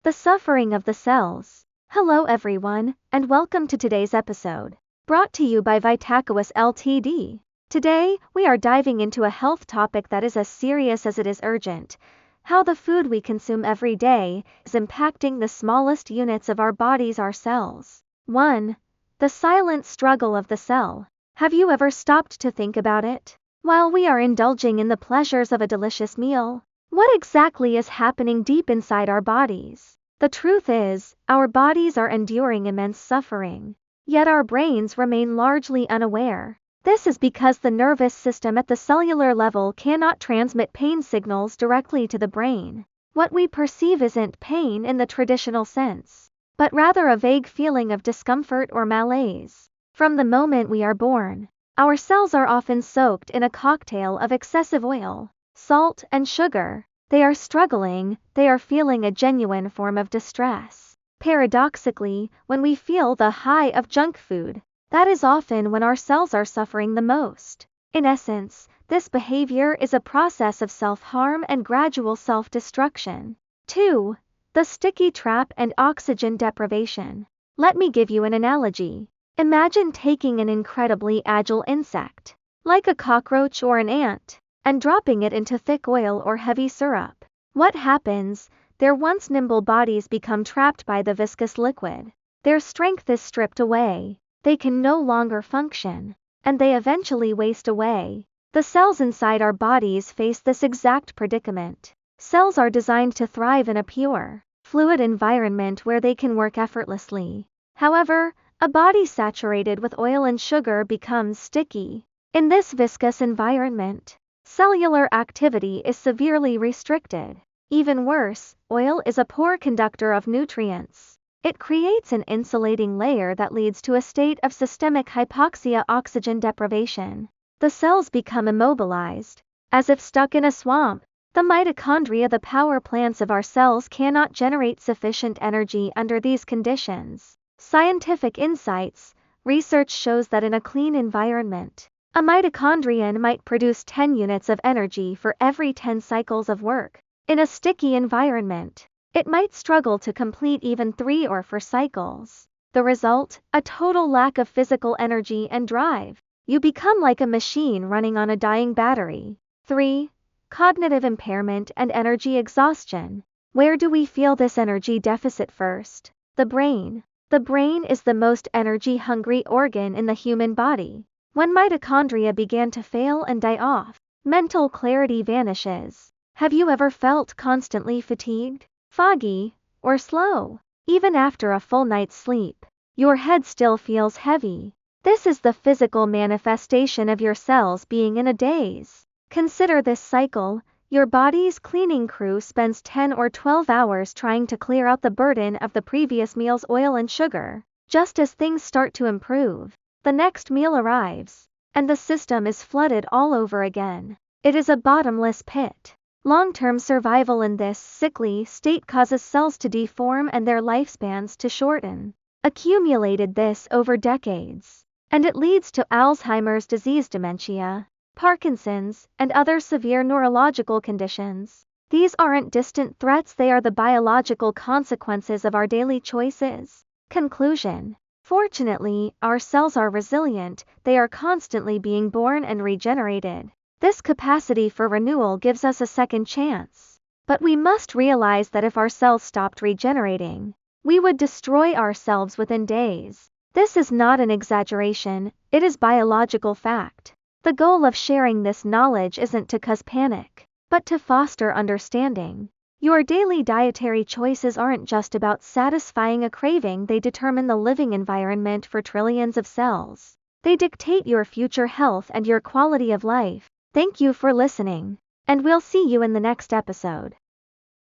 The suffering of the cells. Hello everyone, and welcome to today's episode, brought to you by Vitacuous Ltd. Today, we are diving into a health topic that is as serious as it is urgent: how the food we consume every day is impacting the smallest units of our bodies, our cells. 1. The silent struggle of the cell. Have you ever stopped to think about it? While we are indulging in the pleasures of a delicious meal, what exactly is happening deep inside our bodies? The truth is, our bodies are enduring immense suffering, yet our brains remain largely unaware. This is because the nervous system at the cellular level cannot transmit pain signals directly to the brain. What we perceive isn't pain in the traditional sense, but rather a vague feeling of discomfort or malaise. From the moment we are born, our cells are often soaked in a cocktail of excessive oil, salt, and sugar. They are struggling, they are feeling a genuine form of distress. Paradoxically, when we feel the high of junk food, that is often when our cells are suffering the most. In essence, this behavior is a process of self-harm and gradual self-destruction. 2. The sticky trap and oxygen deprivation. Let me give you an analogy. Imagine taking an incredibly agile insect, like a cockroach or an ant, and dropping it into thick oil or heavy syrup. What happens? Their once nimble bodies become trapped by the viscous liquid. Their strength is stripped away, they can no longer function, and they eventually waste away. The cells inside our bodies face this exact predicament. Cells are designed to thrive in a pure, fluid environment where they can work effortlessly. However, a body saturated with oil and sugar becomes sticky. In this viscous environment, cellular activity is severely restricted. Even worse, oil is a poor conductor of nutrients. It creates an insulating layer that leads to a state of systemic hypoxia, oxygen deprivation. The cells become immobilized, as if stuck in a swamp. The mitochondria, the power plants of our cells, cannot generate sufficient energy under these conditions. Scientific insights. Research shows that in a clean environment, a mitochondrion might produce 10 units of energy for every 10 cycles of work. In a sticky environment, it might struggle to complete even 3 or 4 cycles. The result? A total lack of physical energy and drive. You become like a machine running on a dying battery. 3. Cognitive impairment and energy exhaustion. Where do we feel this energy deficit first? The brain. The brain is the most energy-hungry organ in the human body. When mitochondria began to fail and die off, mental clarity vanishes. Have you ever felt constantly fatigued, foggy, or slow? Even after a full night's sleep, your head still feels heavy. This is the physical manifestation of your cells being in a daze. Consider this cycle. Your body's cleaning crew spends 10 or 12 hours trying to clear out the burden of the previous meal's oil and sugar. Just as things start to improve, the next meal arrives, and the system is flooded all over again. It is a bottomless pit. Long-term survival in this sickly state causes cells to deform and their lifespans to shorten. Accumulated this over decades, and it leads to Alzheimer's disease, dementia, Parkinson's, and other severe neurological conditions. These aren't distant threats, they are the biological consequences of our daily choices. Conclusion. Fortunately, our cells are resilient, they are constantly being born and regenerated. This capacity for renewal gives us a second chance. But we must realize that if our cells stopped regenerating, we would destroy ourselves within days. This is not an exaggeration, it is biological fact. The goal of sharing this knowledge isn't to cause panic, but to foster understanding. Your daily dietary choices aren't just about satisfying a craving, they determine the living environment for trillions of cells. They dictate your future health and your quality of life. Thank you for listening, and we'll see you in the next episode.